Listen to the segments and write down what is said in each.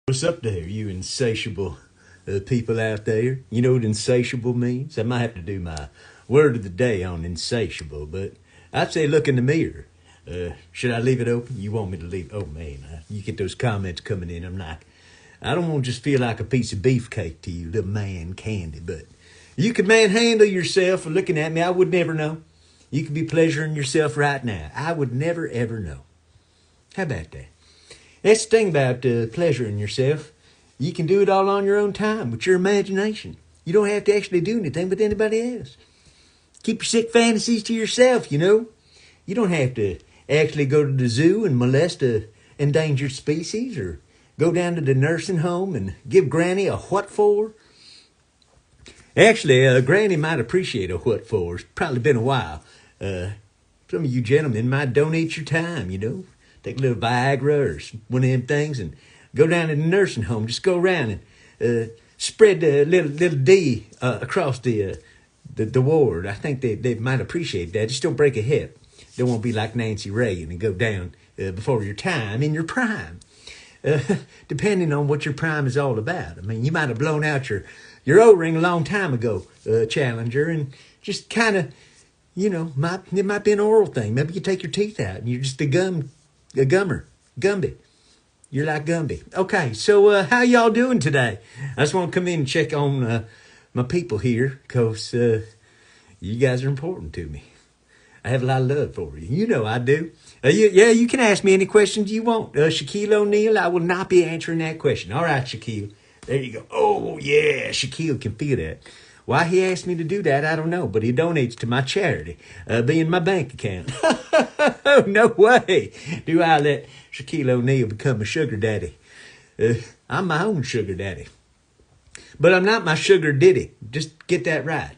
What's up there, you insatiable people out there? You know what insatiable means? I might have to do my word of the day on insatiable, but I'd say look in the mirror. Should I leave it open? You want me to leave? Oh man, you get those comments coming in. I don't want to just feel like a piece of beefcake to you, little man candy, but you could manhandle yourself for looking at me. I would never know. You could be pleasuring yourself right now. I would never ever know. How about that? That's the thing about pleasuring yourself. You can do it all on your own time with your imagination. You don't have to actually do anything with anybody else. Keep your sick fantasies to yourself, you know. You don't have to actually go to the zoo and molest a endangered species or go down to the nursing home and give Granny a what for. Actually, Granny might appreciate a what for. It's probably been a while. Some of you gentlemen might donate your time, you know. Take a little Viagra or one of them things and go down to the nursing home. Just go around and spread the little D across the ward. I think they might appreciate that. Just don't break a hip. They won't be like Nancy Reagan and go down before your time in your prime. Depending on what your prime is all about. I mean, you might have blown out your O-ring a long time ago, Challenger, and just kind of, you know, it might be an oral thing. Maybe you take your teeth out and you're just a gummer. Gumby. You're like Gumby. Okay, so how y'all doing today? I just want to come in and check on my people here because you guys are important to me. I have a lot of love for you. You know I do. You can ask me any questions you want. Shaquille O'Neal, I will not be answering that question. All right, Shaquille. There you go. Oh, yeah, Shaquille can feel that. Why he asked me to do that, I don't know, but he donates to my charity, being my bank account. Oh, no way do I let Shaquille O'Neal become a sugar daddy. I'm my own sugar daddy. But I'm not my sugar diddy. Just get that right.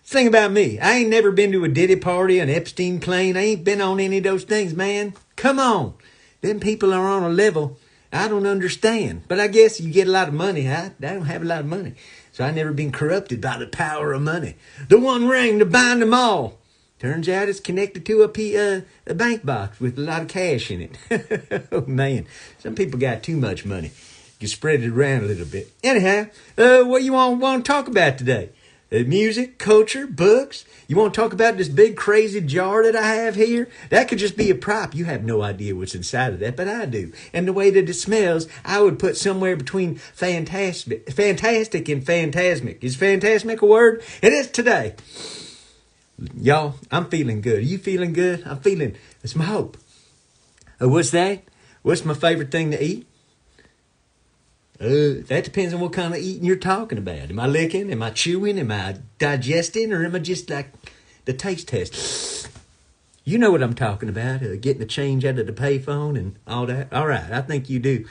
Thing about me, I ain't never been to a Diddy party, an Epstein plane. I ain't been on any of those things, man. Come on. Them people are on a level I don't understand. But I guess you get a lot of money. I don't have a lot of money. So I never been corrupted by the power of money. The one ring to bind them all. Turns out it's connected to a bank box with a lot of cash in it. Oh, man. Some people got too much money. You spread it around a little bit. Anyhow, what you want to talk about today? Music, culture, books. You want to talk about this big crazy jar that I have here? That could just be a prop. You have no idea what's inside of that, but I do. And the way that it smells, I would put somewhere between fantastic and phantasmic. Is phantasmic a word? It is today. Y'all, I'm feeling good. Are you feeling good? I'm feeling, it's my hope. What's that? What's my favorite thing to eat? That depends on what kind of eating you're talking about. Am I licking? Am I chewing? Am I digesting? Or am I just like the taste test? You know what I'm talking about. Getting the change out of the payphone and all that. All right, I think you do.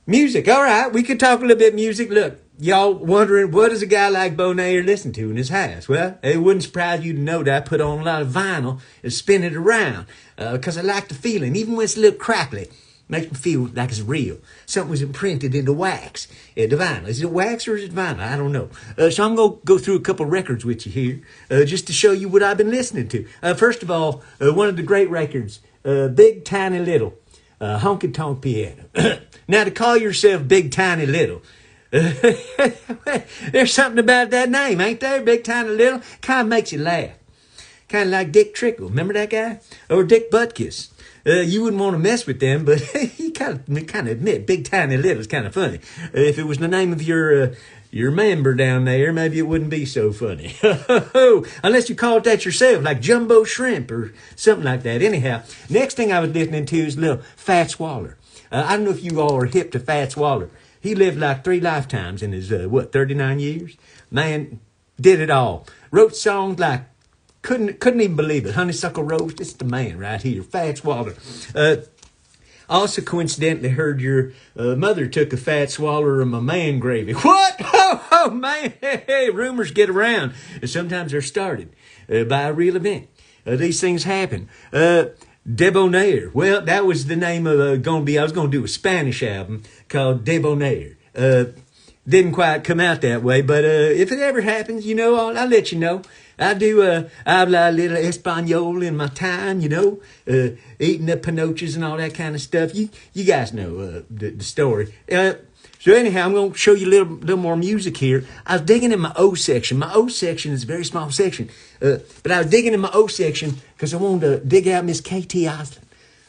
Music. All right, we could talk a little bit music. Look, y'all wondering, what does a guy like Beau Nair listen to in his house? Well, it wouldn't surprise you to know that I put on a lot of vinyl and spin it around because I like the feeling, even when it's a little crackly. Makes me feel like it's real. Something was imprinted into wax. The vinyl. Is it wax or is it vinyl? I don't know. So I'm going to go through a couple records with you here just to show you what I've been listening to. First of all, one of the great records, Big Tiny Little, Honky Tonk Piano. Now, to call yourself Big Tiny Little, there's something about that name, ain't there? Big Tiny Little. Kind of makes you laugh. Kind of like Dick Trickle. Remember that guy? Or Dick Butkus. You wouldn't want to mess with them, but you kind of admit Big Tiny Little is kind of funny. If it was the name of your member down there, maybe it wouldn't be so funny. Unless you called that yourself, like Jumbo Shrimp or something like that. Anyhow, next thing I was listening to is little Fats Waller. I don't know if you all are hip to Fats Waller. He lived like 3 lifetimes in his, 39 years? Man, did it all. Wrote songs like Couldn't even believe it. Honeysuckle Rose, this is the man right here. Fats Waller. Also coincidentally heard your mother took a fat swaller of my man gravy. What? Oh man. Hey, rumors get around. Sometimes they're started by a real event. These things happen. Beau Nair. Well, that was the name of I was going to do a Spanish album called Beau Nair. Didn't quite come out that way, but if it ever happens, you know, I'll let you know. I do habla a little Espanol in my time, you know, eating the panoches and all that kind of stuff. You guys know the story. So anyhow, I'm going to show you a little more music here. I was digging in my O section. My O section is a very small section. But I was digging in my O section because I wanted to dig out Miss K.T. Osland.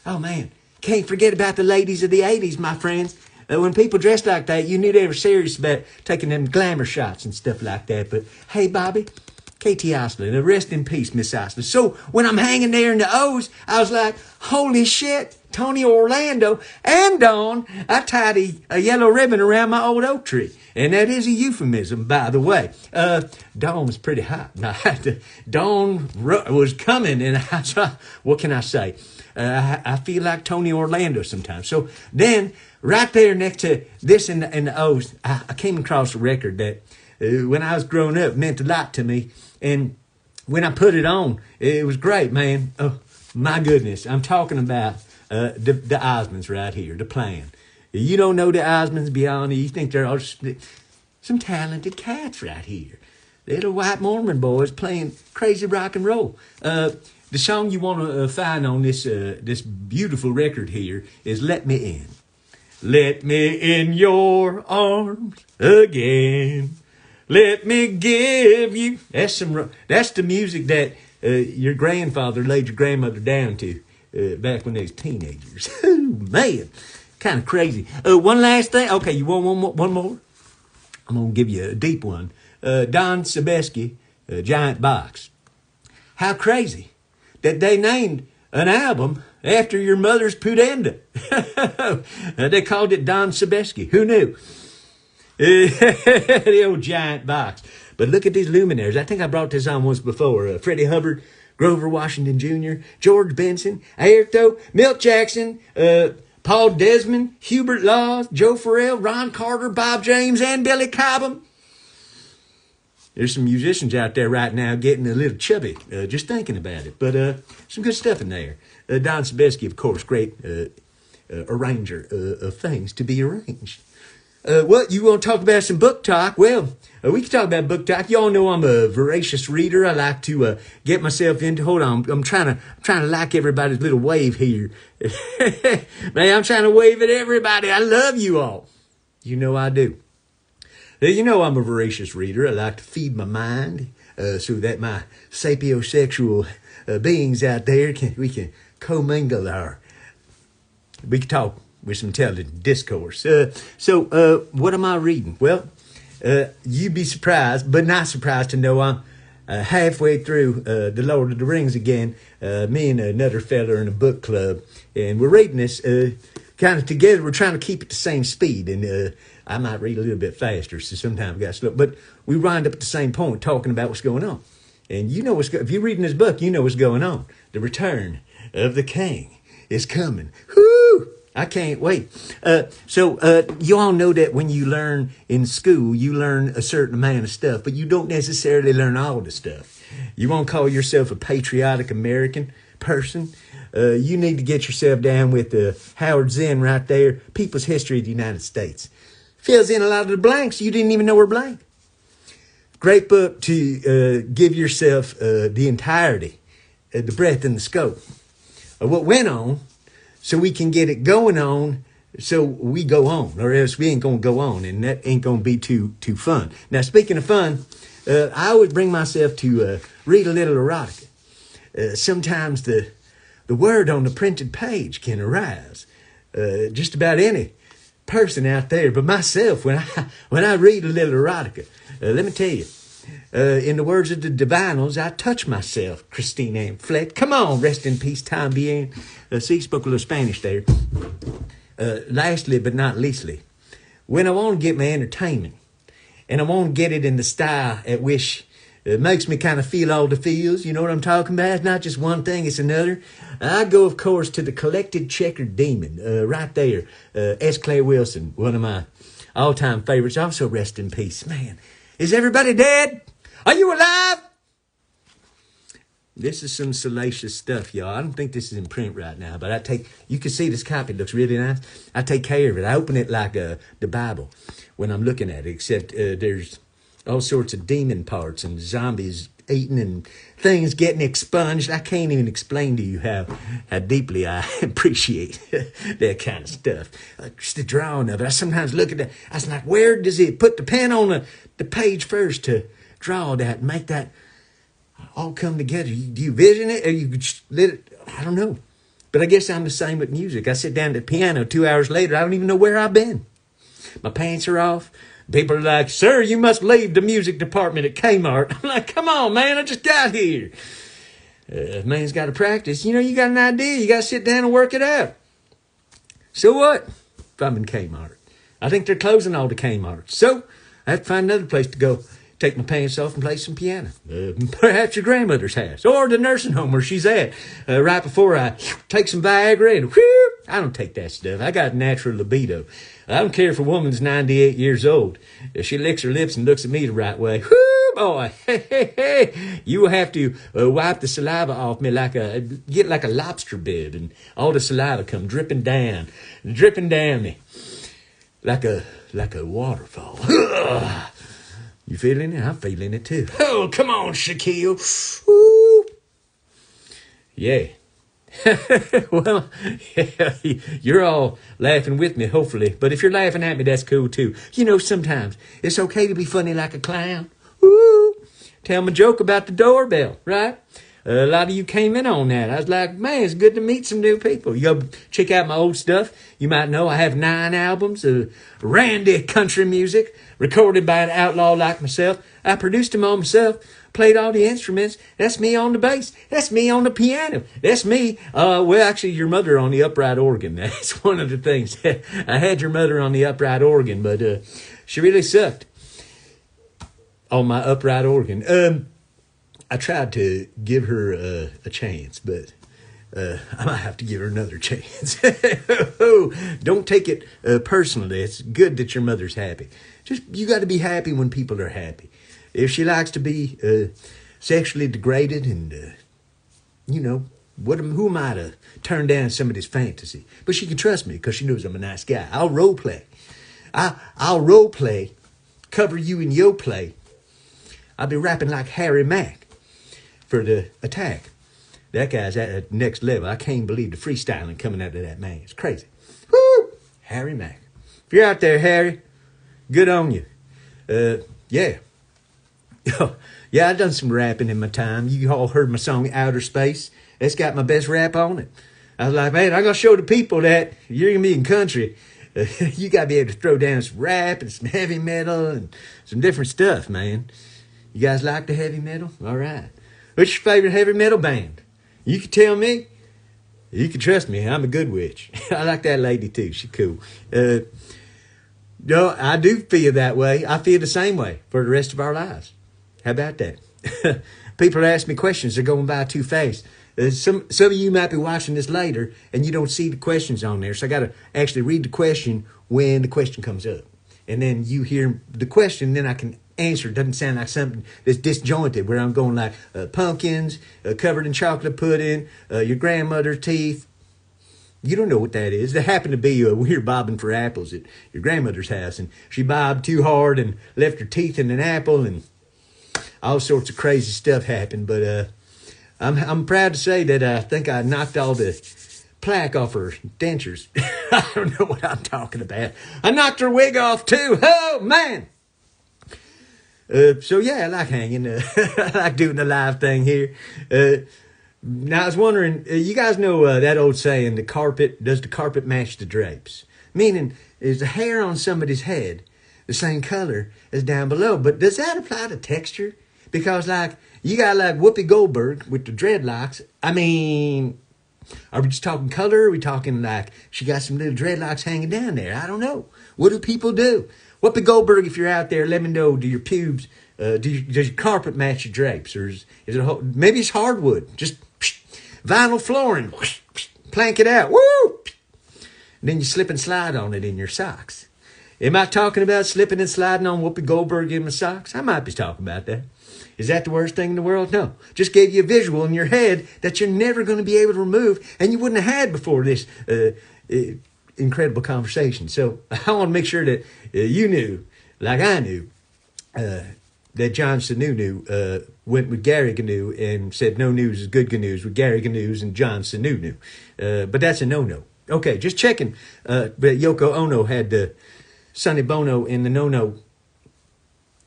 Oh, man. Can't forget about the ladies of the 80s, my friends. When people dressed like that, you knew they were serious about taking them glamour shots and stuff like that. But, hey, Bobby, K.T. Osland, rest in peace, Miss Osland. So when I'm hanging there in the O's, I was like, holy shit, Tony Orlando and Dawn. I tied a yellow ribbon around my old oak tree. And that is a euphemism, by the way. Dawn was pretty hot. Dawn was coming, and what can I say? I feel like Tony Orlando sometimes. So then, right there next to this in the O's, I came across a record that when I was growing up meant a lot to me. And when I put it on, it was great, man. Oh, my goodness. I'm talking about the Osmonds right here, the Plan. You don't know the Osmonds beyond it. You think they're all some talented cats right here. Little white Mormon boys playing crazy rock and roll. The song you want to find on this beautiful record here is Let Me In. Let me in your arms again. Let me give you. That's the music that your grandfather laid your grandmother down to back when they was teenagers. Oh, man. Kind of crazy. One last thing. Okay, you want one more? I'm going to give you a deep one. Don Sebesky, Giant Box. How crazy that they named an album after your mother's pudenda. They called it Don Sebesky. Who knew? The old Giant Box. But look at these luminaries. I think I brought this on once before. Freddie Hubbard, Grover Washington Jr., George Benson, Airto, Milt Jackson, Paul Desmond, Hubert Laws, Joe Farrell, Ron Carter, Bob James, and Billy Cobham. There's some musicians out there right now getting a little chubby, just thinking about it. But some good stuff in there. Don Sebesky, of course, great arranger of things to be arranged. What, you want to talk about some book talk? Well, we can talk about book talk. Y'all know I'm a voracious reader. I like to get myself into. Hold on, I'm trying to like everybody's little wave here. Man, I'm trying to wave at everybody. I love you all. You know I do. You know I'm a voracious reader. I like to feed my mind so that my sapiosexual beings out there we can commingle we can talk with some intelligent discourse. So what am I reading? Well, you'd be surprised, but not surprised to know I'm halfway through The Lord of the Rings again. Me and another fella in a book club, and we're reading this kind of together. We're trying to keep it the same speed, and I might read a little bit faster, so sometimes I got slow. But we wind up at the same point talking about what's going on. And you know if you're reading this book, you know what's going on. The return of the king is coming. Whoo! I can't wait. So you all know that when you learn in school, you learn a certain amount of stuff, but you don't necessarily learn all the stuff. You want to call yourself a patriotic American person? You need to get yourself down with Howard Zinn right there, People's History of the United States. Fills in a lot of the blanks you didn't even know were blank. Great book to give yourself the entirety, the breadth and the scope of what went on, so we can get it going on, so we go on, or else we ain't going to go on, and that ain't going to be too fun. Now, speaking of fun, I always bring myself to read a little erotica. Sometimes the word on the printed page can arouse just about any person out there, but myself, when I read a little erotica, let me tell you, in the words of the Divinals, I touch myself, Christine Ann Fleck. Come on, rest in peace, Tom Bien. See, spoke a little Spanish there. Lastly, but not leastly, when I want to get my entertainment, and I want to get it in the style at which it makes me kind of feel all the feels, you know what I'm talking about? It's not just one thing, it's another. I go, of course, to the Collected Checkered Demon, right there. S. Clay Wilson, one of my all-time favorites. Also, rest in peace. Man, is everybody dead? Are you alive? This is some salacious stuff, y'all. I don't think this is in print right now, but you can see this copy. It looks really nice. I take care of it. I open it like the Bible when I'm looking at it, except there's all sorts of demon parts and zombies eating and things getting expunged. I can't even explain to you how deeply I appreciate that kind of stuff. Just the drawing of it. I sometimes look at that. I was like, where does it put the pen on the page first to draw that and make that all come together? Do you vision it or you just let it? I don't know. But I guess I'm the same with music. I sit down at the piano 2 hours later. I don't even know where I've been. My pants are off. People are like, sir, you must leave the music department at Kmart. I'm like, come on, man, I just got here. Man's got to practice. You got an idea. You got to sit down and work it out. So what if I'm in Kmart? I think they're closing all the Kmarts. So I have to find another place to go take my pants off and play some piano. Perhaps your grandmother's house or the nursing home where she's at. Right before I take some Viagra and whew, I don't take that stuff. I got natural libido. I don't care if a woman's 98 years old. If she licks her lips and looks at me the right way, whoo, boy, hey, you will have to wipe the saliva off me get like a lobster bib, and all the saliva come dripping down me like a waterfall. You feeling it? I'm feeling it too. Oh, come on, Shaquille. Woo. Yeah. Well, yeah, you're all laughing with me, hopefully. But if you're laughing at me, that's cool, too. Sometimes it's okay to be funny like a clown. Woo! Tell me a joke about the doorbell, right? A lot of you came in on that. I was like, man, it's good to meet some new people. You go check out my old stuff. You might know I have 9 albums of randy country music recorded by an outlaw like myself. I produced them all myself. Played all the instruments. That's me on the bass. That's me on the piano. That's me. Actually, your mother on the upright organ. That's one of the things. I had your mother on the upright organ, but she really sucked on my upright organ. I tried to give her a chance, but I might have to give her another chance. Don't take it personally. It's good that your mother's happy. You got to be happy when people are happy. If she likes to be sexually degraded and, who am I to turn down somebody's fantasy? But she can trust me because she knows I'm a nice guy. I'll role play. I'll role play, cover you in your play. I'll be rapping like Harry Mack for the attack. That guy's at the next level. I can't believe the freestyling coming out of that man. It's crazy. Woo! Harry Mack. If you're out there, Harry, good on you. Yeah. Yeah, I've done some rapping in my time. You all heard my song Outer Space. That's got my best rap on it. I was like, man, I'm going to show the people that you're going to be in country. You got to be able to throw down some rap and some heavy metal and some different stuff, man. You guys like the heavy metal? All right. What's your favorite heavy metal band? You can tell me. You can trust me. I'm a good witch. I like that lady, too. She's cool. I do feel that way. I feel the same way for the rest of our lives. How about that? People ask me questions. They're going by too fast. Some of you might be watching this later, and you don't see the questions on there. So I got to actually read the question when the question comes up. And then you hear the question, then I can answer. It doesn't sound like something that's disjointed, where I'm going like pumpkins, covered in chocolate pudding, your grandmother's teeth. You don't know what that is. There happened to be we were bobbing for apples at your grandmother's house, and she bobbed too hard and left her teeth in an apple, and all sorts of crazy stuff happened. But I'm proud to say that I think I knocked all the plaque off her dentures. I don't know what I'm talking about. I knocked her wig off too. Oh, man. So yeah, I like hanging. I like doing the live thing here. Now I was wondering, you guys know that old saying, does the carpet match the drapes? Meaning, is the hair on somebody's head the same color as down below? But does that apply to texture? Because you got like Whoopi Goldberg with the dreadlocks. I mean, are we just talking color? Or are we talking like she got some little dreadlocks hanging down there? I don't know. What do people do? Whoopi Goldberg, if you're out there, let me know. Do your pubes, does your carpet match your drapes? Or is it maybe it's hardwood? Just vinyl flooring. Plank it out. Woo! And then you slip and slide on it in your socks. Am I talking about slipping and sliding on Whoopi Goldberg in my socks? I might be talking about that. Is that the worst thing in the world? No. Just gave you a visual in your head that you're never going to be able to remove, and you wouldn't have had before this incredible conversation. So I want to make sure that you knew, like I knew, that John Sununu went with Gary Gnu and said no news is good news with Gary Gnu and John Sununu. But that's a no-no. Okay, just checking. But Yoko Ono had the Sonny Bono in the no-no.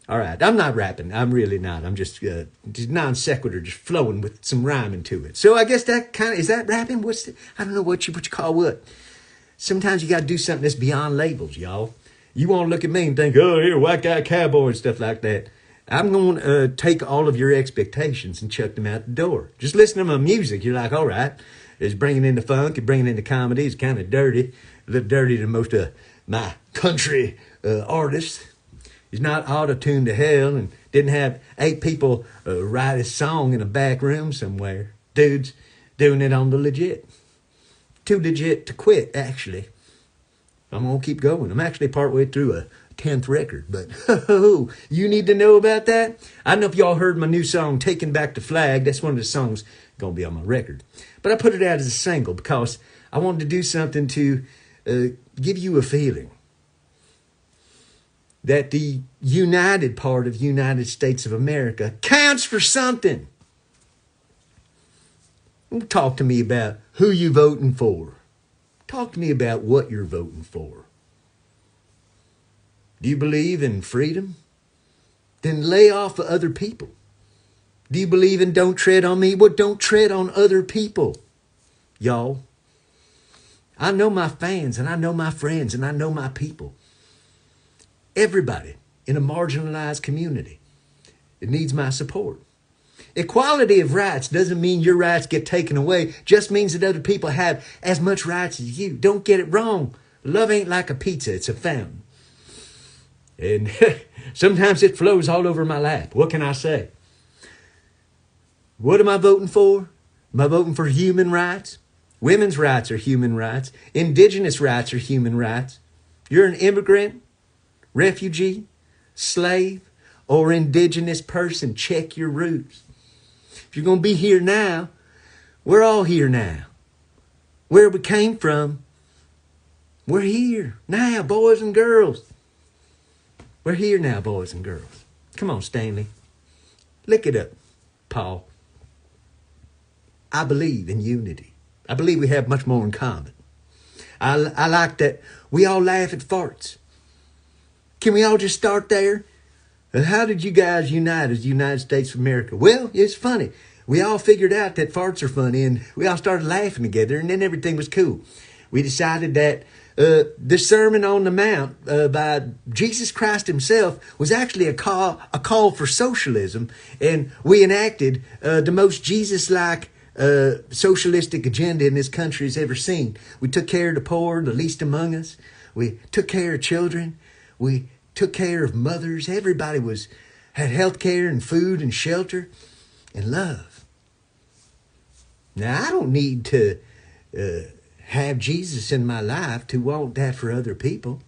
All right, I'm not rapping. I'm really not. I'm just non sequitur, just flowing with some rhyming to it. So I guess that kind of, is that rapping? I don't know what you call what. Sometimes you got to do something that's beyond labels, y'all. You want to look at me and think, oh, here, white guy cowboy and stuff like that. I'm going to take all of your expectations and chuck them out the door. Just listen to my music. You're like, all right, it's bringing in the funk and bringing in the comedy. It's kind of dirty, a little dirty than most of my country artists. He's not auto-tuned to hell and didn't have 8 people write a song in a back room somewhere. Dude's doing it on the legit. Too legit to quit, actually. I'm going to keep going. I'm actually partway through a 10th record, but you need to know about that? I don't know if y'all heard my new song, Taking Back the Flag. That's one of the songs going to be on my record. But I put it out as a single because I wanted to do something to give you a feeling that the united part of the United States of America counts for something. Talk to me about who you voting for. Talk to me about what you're voting for. Do you believe in freedom? Then lay off of other people. Do you believe in don't tread on me? Well, don't tread on other people, y'all. I know my fans and I know my friends and I know my people. Everybody in a marginalized community, it needs my support. Equality of rights doesn't mean your rights get taken away. Just means that other people have as much rights as you. Don't get it wrong. Love ain't like a pizza. It's a fountain. And sometimes it flows all over my lap. What can I say? What am I voting for? Am I voting for human rights? Women's rights are human rights. Indigenous rights are human rights. You're an immigrant, refugee, slave, or indigenous person. Check your roots. If you're going to be here now, we're all here now. Where we came from, we're here now, boys and girls. We're here now, boys and girls. Come on, Stanley. Lick it up, Paul. I believe in unity. I believe we have much more in common. I like that we all laugh at farts. Can we all just start there? How did you guys unite as the United States of America? Well, it's funny. We all figured out that farts are funny, and we all started laughing together, and then everything was cool. We decided that the Sermon on the Mount by Jesus Christ himself was actually a call for socialism, and we enacted the most Jesus-like socialistic agenda in this country has ever seen. We took care of the poor, the least among us. We took care of children. We took care of mothers. Everybody had health care and food and shelter and love. Now, I don't need to have Jesus in my life to want that for other people.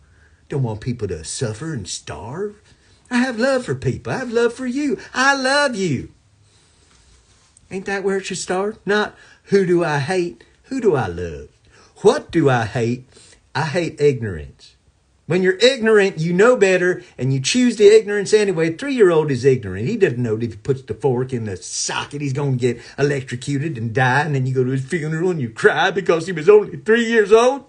Don't want people to suffer and starve. I have love for people. I have love for you. I love you. Ain't that where it should start? Not who do I hate? Who do I love? What do I hate? I hate ignorance. When you're ignorant, you know better, and you choose the ignorance anyway. 3-year-old is ignorant. He doesn't know that if he puts the fork in the socket, he's going to get electrocuted and die, and then you go to his funeral and you cry because he was only 3 years old.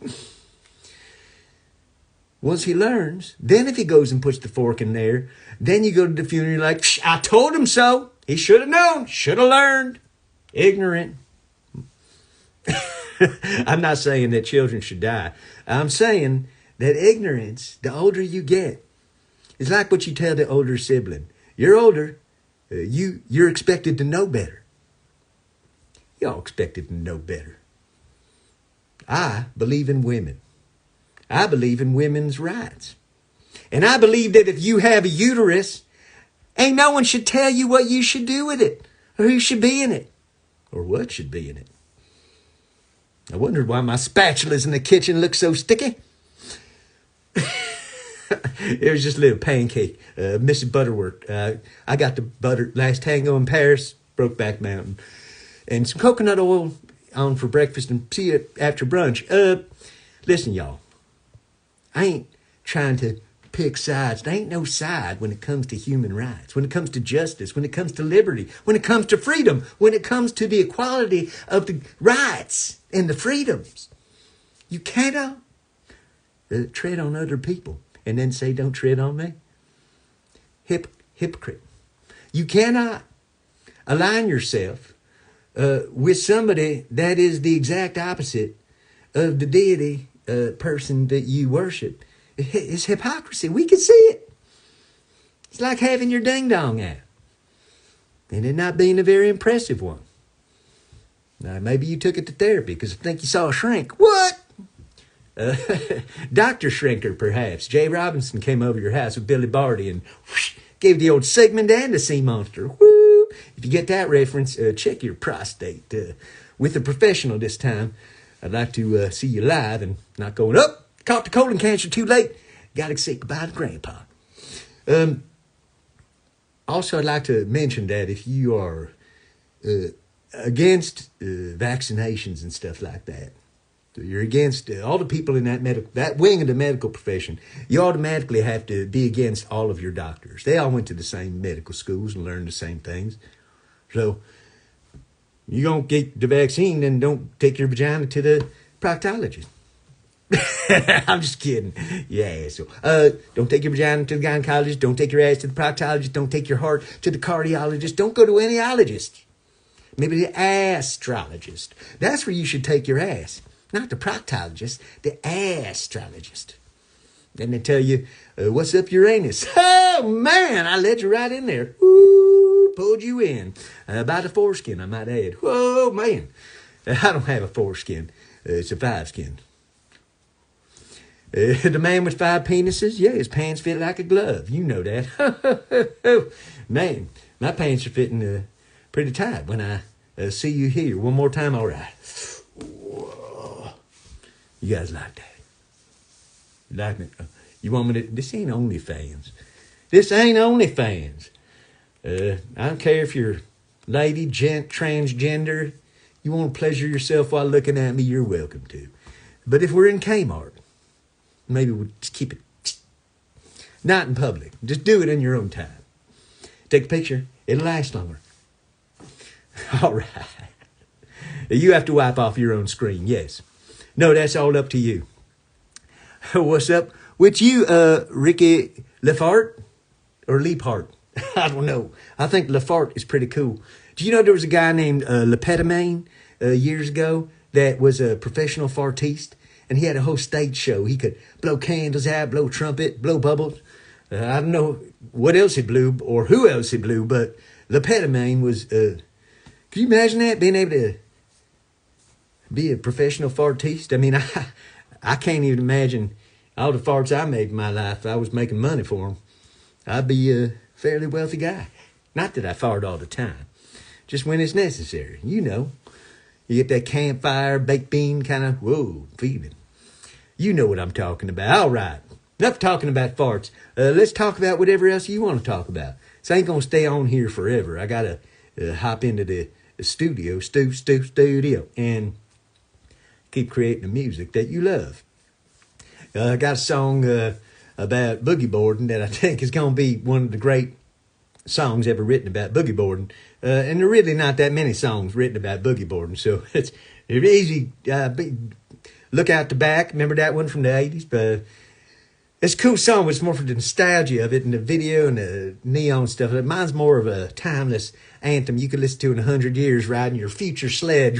Once he learns, then if he goes and puts the fork in there, then you go to the funeral and you're like, I told him so. He should have known, should have learned. Ignorant. I'm not saying that children should die. I'm saying that ignorance, the older you get, is like what you tell the older sibling. You're older, you're expected to know better. Y'all expected to know better. I believe in women. I believe in women's rights. And I believe that if you have a uterus, ain't no one should tell you what you should do with it, or who should be in it, or what should be in it. I wondered why my spatulas in the kitchen look so sticky. It was just a little pancake. Mrs. Butterworth. I got the butter last tango in Paris, Brokeback Mountain, and some coconut oil on for breakfast, and see you after brunch. Listen, y'all. I ain't trying to pick sides. There ain't no side when it comes to human rights, when it comes to justice, when it comes to liberty, when it comes to freedom, when it comes to the equality of the rights and the freedoms. You cannot tread on other people and then say, don't tread on me. Hypocrite. You cannot align yourself with somebody that is the exact opposite of the deity person that you worship. It's hypocrisy. We can see it. It's like having your ding-dong out and it not being a very impressive one. Now, maybe you took it to therapy because I think you saw a shrink. What? Dr. Shrinker, perhaps. Jay Robinson came over your house with Billy Barty and whoosh, gave the old Sigmund and the sea monster. Woo! If you get that reference, check your prostate. With a professional this time. I'd like to see you live and not going, up, caught the colon cancer too late. Got to say goodbye to Grandpa. Also, I'd like to mention that if you are against vaccinations and stuff like that, you're against all the people in that wing of the medical profession, you automatically have to be against all of your doctors. They all went to the same medical schools and learned the same things. So, you don't get the vaccine, then don't take your vagina to the proctologist. I'm just kidding. Yeah, so don't take your vagina to the gynecologist. Don't take your ass to the proctologist. Don't take your heart to the cardiologist. Don't go to any ologist. Maybe the astrologist. That's where you should take your ass. Not the proctologist, the astrologist. Then they tell you, what's up Uranus? Oh, man, I led you right in there. Ooh, pulled you in. By the foreskin, I might add. Whoa, man. I don't have a foreskin. It's a 5-skin. The man with 5 penises, yeah, his pants fit like a glove. You know that. Man, my pants are fitting pretty tight when I see you here. One more time, all right. Whoa. You guys like that? Like me? You want me to? This ain't OnlyFans. This ain't OnlyFans. I don't care if you're lady, gent, transgender. You want to pleasure yourself while looking at me, you're welcome to. But if we're in Kmart, maybe we'll just keep it not in public. Just do it in your own time. Take a picture. It'll last longer. All right. You have to wipe off your own screen, yes. No, that's all up to you. What's up with you, Ricky Lefart? Or Leaphart? I don't know. I think Lefart is pretty cool. Do you know there was a guy named Lepetamine years ago that was a professional fartiste? And he had a whole stage show. He could blow candles out, blow trumpet, blow bubbles. I don't know what else he blew or who else he blew, but Lepetamine was... Can you imagine that? Being able to be a professional fartiste? I mean, I can't even imagine all the farts I made in my life. If I was making money for them, I'd be a fairly wealthy guy. Not that I fart all the time. Just when it's necessary. You know. You get that campfire, baked bean kind of, whoa, feeling. You know what I'm talking about. All right. Enough talking about farts. Let's talk about whatever else you want to talk about. So I ain't going to stay on here forever. I got to hop into the studio, and keep creating the music that you love. I got a song about boogie boarding that I think is going to be one of the great songs ever written about boogie boarding. And there are really not that many songs written about boogie boarding, so it's easy. Look out the back. Remember that one from the 80s? But it's a cool song, but it's more for the nostalgia of it and the video and the neon stuff. Mine's more of a timeless anthem you could listen to in 100 years, riding your future sled,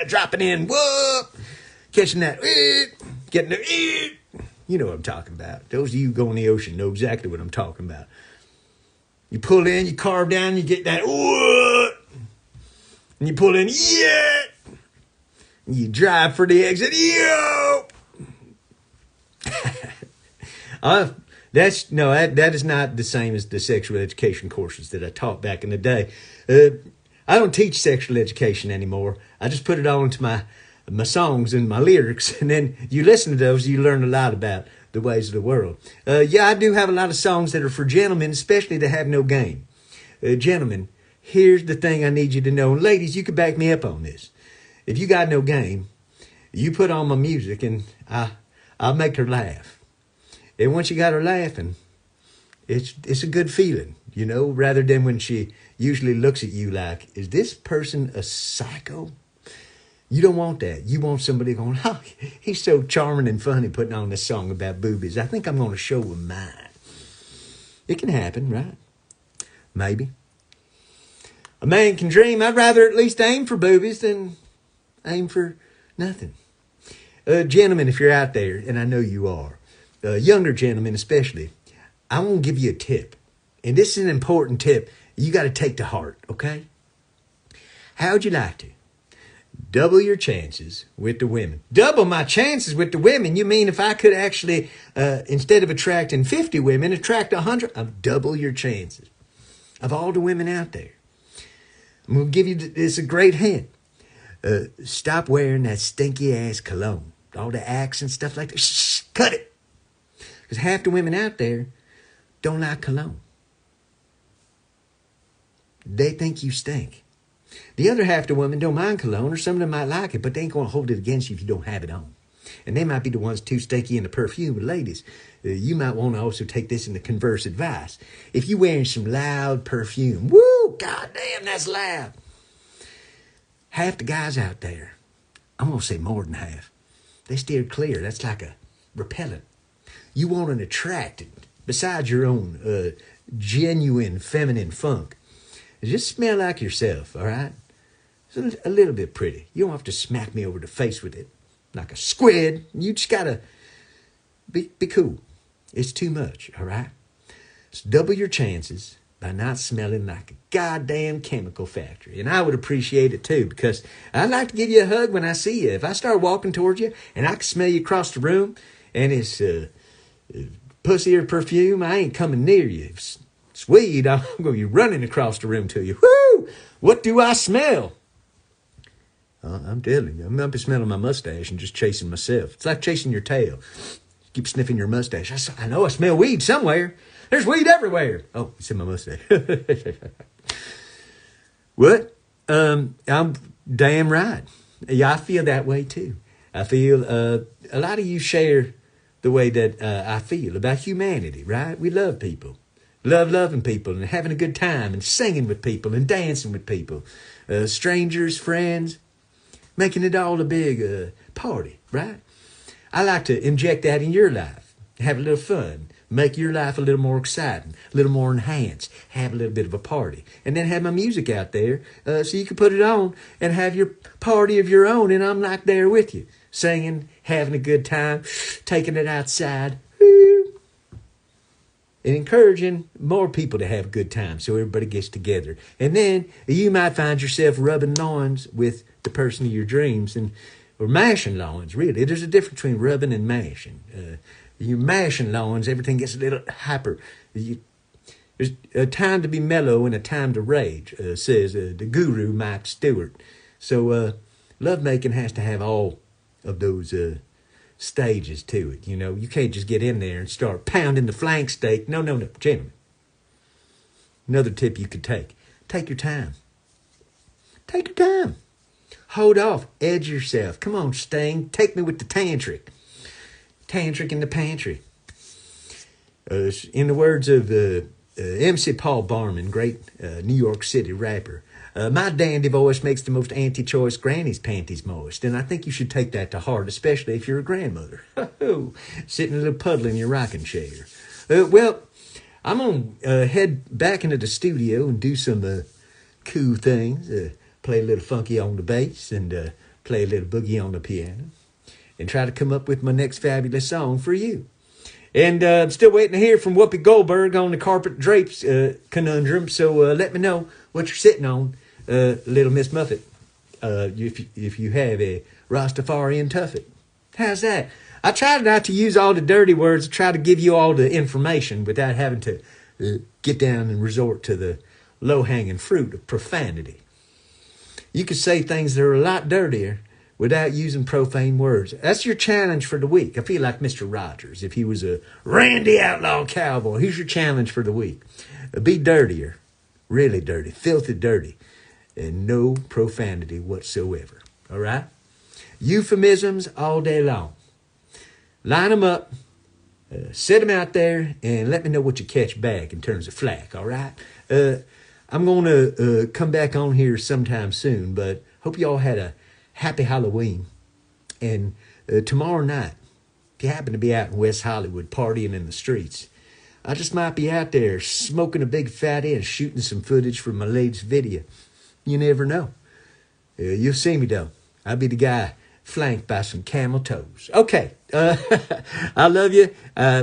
dropping in, whoop, catching that, getting the, you know what I'm talking about. Those of you who go in the ocean know exactly what I'm talking about. You pull in, you carve down, you get that, and you pull in, yeah, and you drive for the exit, yo. That is not the same as the sexual education courses that I taught back in the day. I don't teach sexual education anymore. I just put it all into my songs and my lyrics, and then you listen to those, you learn a lot about the ways of the world. Yeah, I do have a lot of songs that are for gentlemen, especially that have no game. Gentlemen, here's the thing I need you to know. And ladies, you can back me up on this. If you got no game, you put on my music and I'll make her laugh. And once you got her laughing, it's a good feeling, you know, rather than when she usually looks at you like, is this person a psycho? You don't want that. You want somebody going, oh, he's so charming and funny putting on this song about boobies. I think I'm going to show him mine. It can happen, right? Maybe. A man can dream. I'd rather at least aim for boobies than aim for nothing. Gentlemen, if you're out there, and I know you are, younger gentlemen especially, I want to give you a tip. And this is an important tip you got to take to heart, okay? How would you like to double your chances with the women? Double my chances with the women? You mean if I could actually, instead of attracting 50 women, attract 100? I'd double your chances of all the women out there. I'm going to give you this a great hint. Stop wearing that stinky ass cologne. All the Axe and stuff like that. Shh, cut it. Because half the women out there don't like cologne. They think you stink. The other half of the women don't mind cologne, or some of them might like it, but they ain't going to hold it against you if you don't have it on. And they might be the ones too stinky in the perfume. But ladies, you might want to also take this into converse advice. If you're wearing some loud perfume, woo, goddamn, that's loud. Half the guys out there, I'm going to say more than half, they steer clear. That's like a repellent. You want an attractant, besides your own genuine feminine funk. Just smell like yourself, all right? It's a little bit pretty. You don't have to smack me over the face with it like a squid. You just got to be cool. It's too much, all right? So double your chances by not smelling like a goddamn chemical factory. And I would appreciate it too, because I'd like to give you a hug when I see you. If I start walking towards you and I can smell you across the room and it's pussy or perfume, I ain't coming near you. If it's weed, I'm going to be running across the room to you. Woo! What do I smell? I'm telling you, I'm up to smelling my mustache and just chasing myself. It's like chasing your tail. Keep sniffing your mustache. I know I smell weed somewhere. There's weed everywhere. Oh, it's in my mustache. What? I'm damn right. Yeah, I feel that way too. I feel a lot of you share the way that I feel about humanity, right? We love people. Love loving people and having a good time and singing with people and dancing with people. Strangers, friends, making it all a big party, right? I like to inject that in your life. Have a little fun. Make your life a little more exciting, a little more enhanced. Have a little bit of a party. And then have my music out there so you can put it on and have your party of your own. And I'm like there with you, singing, having a good time, taking it outside. And encouraging more people to have a good time so everybody gets together. And then you might find yourself rubbing loins with the person of your dreams, or mashing loins, really. There's a difference between rubbing and mashing. You're mashing loins, everything gets a little hyper. There's a time to be mellow and a time to rage, says the guru Mike Stewart. So lovemaking has to have all of those stages to it. You know, you can't just get in there and start pounding the flank steak. No, gentlemen. Another tip you could take your time. Take your time. Hold off. Edge yourself. Come on, Sting. Take me with the tantric. Tantric in the pantry. In the words of MC Paul Barman, great New York City rapper, my dandy voice makes the most anti-choice granny's panties moist. And I think you should take that to heart, especially if you're a grandmother. Sitting in a little puddle in your rocking chair. Well, I'm going to head back into the studio and do some cool things. Play a little funky on the bass and play a little boogie on the piano. And try to come up with my next fabulous song for you. And I'm still waiting to hear from Whoopi Goldberg on the carpet drapes conundrum. So let me know what you're sitting on, Little Miss Muffet, if you have a Rastafarian tuffet. How's that? I try not to use all the dirty words. I try to give you all the information without having to get down and resort to the low-hanging fruit of profanity. You could say things that are a lot dirtier without using profane words. That's your challenge for the week. I feel like Mr. Rogers, if he was a Randy Outlaw cowboy. Here's your challenge for the week. Be dirtier, really dirty, filthy dirty, and no profanity whatsoever. All right? Euphemisms all day long. Line them up Set them out there and let me know what you catch back in terms of flack, all right? I'm going to come back on here sometime soon, but hope you all had a happy Halloween. And tomorrow night, if you happen to be out in West Hollywood partying in the streets, I just might be out there smoking a big fatty and shooting some footage from my latest video. You never know. You'll see me, though. I'll be the guy flanked by some camel toes. Okay. I love you.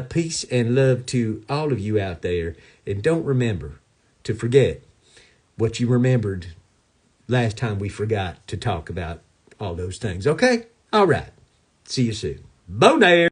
Peace and love to all of you out there. And don't remember to forget what you remembered last time we forgot to talk about all those things. Okay? All right. See you soon. Beau Nair.